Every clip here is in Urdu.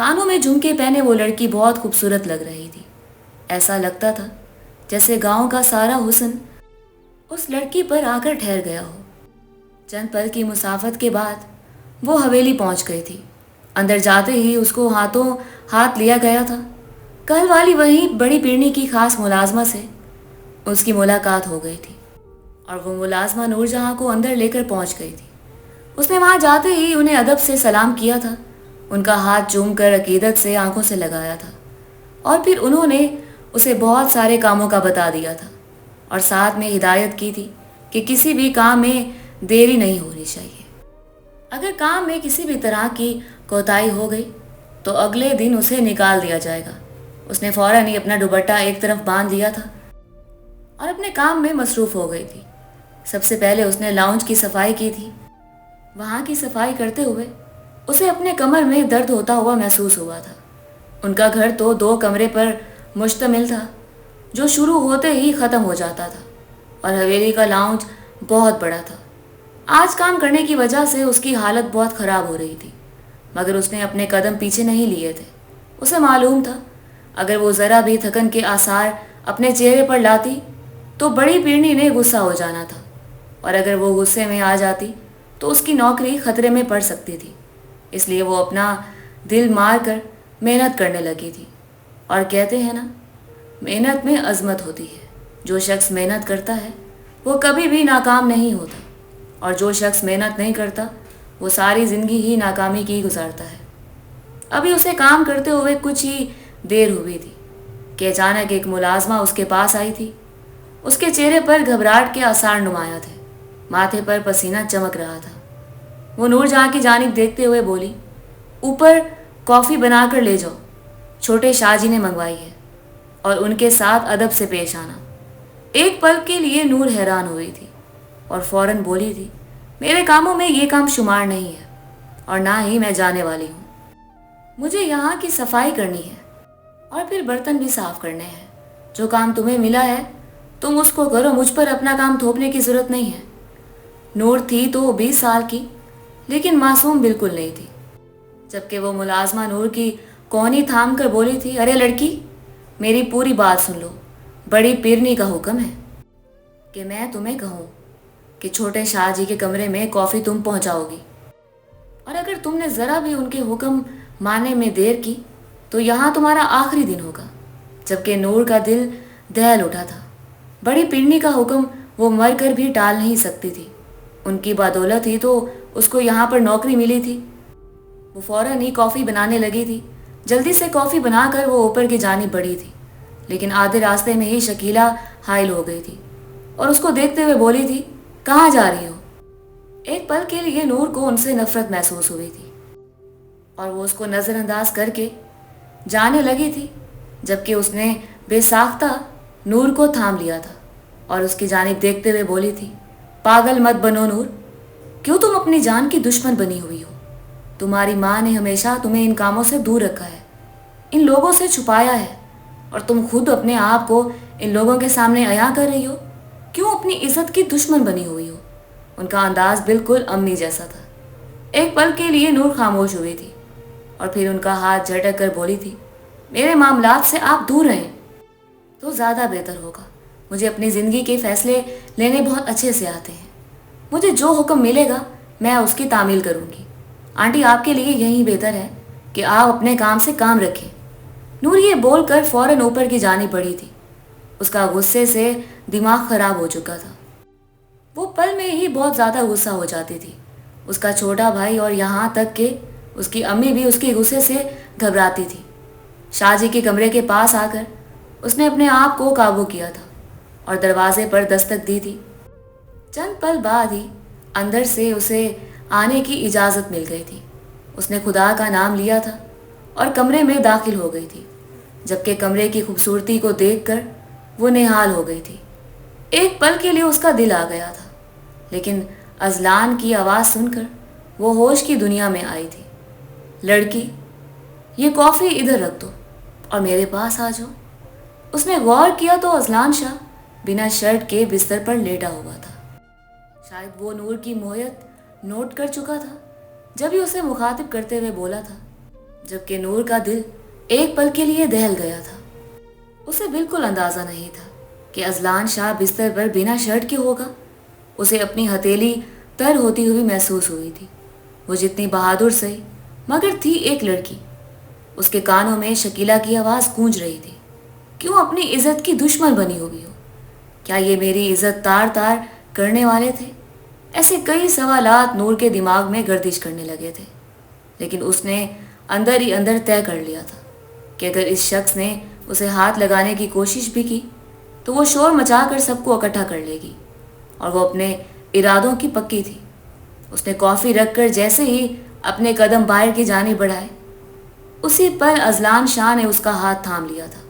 کانوں میں جھمکے پہنے وہ لڑکی بہت خوبصورت لگ رہی تھی. ایسا لگتا تھا جیسے گاؤں کا سارا حسن اس لڑکی پر آ کر ٹھہر گیا ہو. چند پل کی مسافت کے بعد وہ حویلی پہنچ گئی تھی. اندر جاتے ہی اس کو ہاتھوں ہاتھ لیا گیا تھا. کل والی وہی بڑی پیرنی کی خاص ملازمہ سے اس کی ملاقات ہو گئی تھی اور وہ ملازمہ نور جہاں کو اندر لے کر پہنچ گئی تھی. اس نے وہاں جاتے ہی انہیں ادب سے سلام کیا تھا. ان کا ہاتھ چوم کر عقیدت سے آنکھوں سے لگایا تھا اور پھر انہوں نے اسے بہت سارے کاموں کا بتا دیا تھا اور ساتھ میں ہدایت کی تھی کہ کسی بھی کام میں دیری نہیں ہونی چاہیے. اگر کام میں کسی بھی طرح کی کوتاہی ہو گئی تو اگلے دن اسے نکال دیا جائے گا. اس نے فوراً ہی اپنا دوپٹہ ایک طرف باندھ لیا تھا اور اپنے کام میں مصروف ہو گئی تھی. سب سے پہلے اس نے لاؤنج کی صفائی کی تھی. وہاں کی صفائی کرتے ہوئے اسے اپنے کمر میں درد ہوتا ہوا محسوس ہوا تھا. ان کا گھر تو 2 کمرے پر مشتمل تھا جو شروع ہوتے ہی ختم ہو جاتا تھا اور حویلی کا لاؤنج بہت بڑا تھا. آج کام کرنے کی وجہ سے اس کی حالت بہت خراب ہو رہی تھی مگر اس نے اپنے قدم پیچھے نہیں لیے تھے. اسے معلوم تھا اگر وہ ذرا بھی تھکن کے آثار اپنے چہرے پر لاتی تو بڑی پیرنی نے غصہ ہو جانا تھا اور اگر وہ غصے میں آ جاتی تو اس کی نوکری خطرے میں پڑ سکتی تھی. اس لیے وہ اپنا دل مار کر محنت کرنے لگی تھی. اور کہتے ہیں نا، محنت میں عظمت ہوتی ہے. جو شخص محنت کرتا ہے وہ کبھی بھی ناکام نہیں ہوتا اور جو شخص محنت نہیں کرتا وہ ساری زندگی ہی ناکامی کی گزارتا ہے. ابھی اسے کام کرتے ہوئے کچھ ہی دیر ہوئی تھی کہ اچانک ایک ملازمہ اس کے پاس آئی تھی. اس کے چہرے پر گھبراہٹ کے آثار نمایاں تھے. ماتھے پر پسینہ چمک رہا تھا. وہ نور جہاں کی جانب دیکھتے ہوئے بولی، اوپر کافی بنا کر لے جاؤ، چھوٹے شاہ جی نے منگوائی ہے. اور ان کے ساتھ ادب سے پیش آنا. ایک پل کے لیے نور حیران ہوئی تھی اور فوراً بولی تھی، میرے کاموں میں یہ کام شمار نہیں ہے اور نہ ہی میں جانے والی ہوں. مجھے یہاں کی صفائی کرنی ہے اور پھر برتن بھی صاف کرنے ہیں. جو کام تمہیں ملا ہے تم اس کو کرو، مجھ پر اپنا کام تھوپنے کی ضرورت نہیں ہے. نور تھی تو 20 سال کی لیکن معصوم بالکل نہیں تھی. جبکہ وہ ملازمہ نور کی کونی تھام کر بولی تھی، ارے لڑکی، میری پوری بات سن لو. بڑی پیرنی کا حکم ہے کہ میں تمہیں کہوں کہ چھوٹے شاہ جی کے کمرے میں کافی تم پہنچاؤ گی اور اگر تم نے ذرا بھی ان کے حکم ماننے میں دیر کی تو یہاں تمہارا آخری دن ہوگا. جبکہ نور کا دل دہل اٹھا تھا. بڑی پیرنی کا حکم وہ مر کر بھی ٹال نہیں سکتی تھی. ان کی بدولت ہی تو اس کو یہاں پر نوکری ملی تھی. وہ فوراً ہی کافی بنانے لگی تھی. جلدی سے کافی بنا کر وہ اوپر کی جانب بڑھی تھی لیکن آدھے راستے میں ہی شکیلا حائل ہو گئی تھی اور اس کو دیکھتے ہوئے بولی تھی، کہاں جا رہی ہو؟ ایک پل کے لیے نور کو ان سے نفرت محسوس ہوئی تھی اور وہ اس کو نظر انداز کر کے جانے لگی تھی جبکہ اس نے بے ساختہ نور کو تھام لیا تھا اور اس کی جانب دیکھتے ہوئے بولی تھی، پاگل مت بنو نور، کیوں تم اپنی جان کی دشمن بنی ہوئی ہو؟ تمہاری ماں نے ہمیشہ تمہیں ان کاموں سے دور رکھا ہے، ان لوگوں سے چھپایا ہے اور تم خود اپنے آپ کو ان لوگوں کے سامنے عیاں کر رہی ہو. کیوں اپنی عزت کی دشمن بنی ہوئی ہو؟ ان کا انداز بالکل امی جیسا تھا. ایک پل کے لیے نور خاموش ہوئی تھی اور پھر ان کا ہاتھ جھٹک کر بولی تھی، میرے معاملات سے آپ دور رہیں تو زیادہ بہتر ہوگا. مجھے اپنی زندگی کے فیصلے لینے بہت اچھے سے آتے ہیں. مجھے جو حکم ملے گا میں اس کی تعمیل کروں گی. آنٹی، آپ کے لیے یہی بہتر ہے کہ آپ اپنے کام سے کام رکھیں. نور یہ بول کر فوراً اوپر کی جانب بڑھی تھی. اس کا غصے سے دماغ خراب ہو چکا تھا. وہ پل میں ہی بہت زیادہ غصہ ہو جاتی تھی. اس کا چھوٹا بھائی اور یہاں تک کہ اس کی امی بھی اس کے غصے سے گھبراتی تھی. شاہ جی کے کمرے کے پاس آ کر اس نے اپنے آپ کو قابو کیا تھا اور دروازے پر دستک دی تھی. چند پل بعد ہی اندر سے اسے آنے کی اجازت مل گئی تھی. اس نے خدا کا نام لیا تھا اور کمرے میں داخل ہو گئی تھی جبکہ کمرے کی خوبصورتی کو دیکھ کر وہ نہال ہو گئی تھی. ایک پل کے لیے اس کا دل آ گیا تھا لیکن اذلان کی آواز سن کر وہ ہوش کی دنیا میں آئی تھی. لڑکی، یہ کافی ادھر رکھ دو اور میرے پاس آ جاؤ. اس نے غور کیا تو اذلان شاہ بنا شرٹ کے بستر پر لیٹا ہوا تھا. شاید وہ نور کی موہیت نوٹ کر چکا تھا جب ہی اسے مخاطب کرتے ہوئے بولا تھا، جبکہ نور کا دل ایک پل کے لیے دہل گیا تھا۔ اسے بالکل اندازہ نہیں تھا کہ اذلان شاہ بستر پر بنا شرٹ کے ہوگا۔ اسے اپنی ہتھیلی تر ہوتی ہوئی محسوس ہوئی تھی۔ وہ جتنی بہادر سہی مگر تھی ایک لڑکی۔ اس کے کانوں میں شکیلا کی آواز گونج رہی تھی، کیوں اپنی عزت کی دشمن بنی ہوئی ہو؟ کیا یہ میری عزت تار تار کرنے والے تھے؟ ایسے کئی سوالات نور کے دماغ میں گردش کرنے لگے تھے، لیکن اس نے اندر ہی اندر طے کر لیا تھا کہ اگر اس شخص نے اسے ہاتھ لگانے کی کوشش بھی کی تو وہ شور مچا کر سب کو اکٹھا کر لے گی، اور وہ اپنے ارادوں کی پکی تھی۔ اس نے کافی رکھ کر جیسے ہی اپنے قدم باہر کی جانب بڑھائے، اسی پر اذلان شاہ نے اس کا ہاتھ تھام لیا تھا،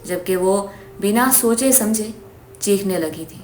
جبکہ وہ بنا سوچے سمجھے چیخنے لگی تھی۔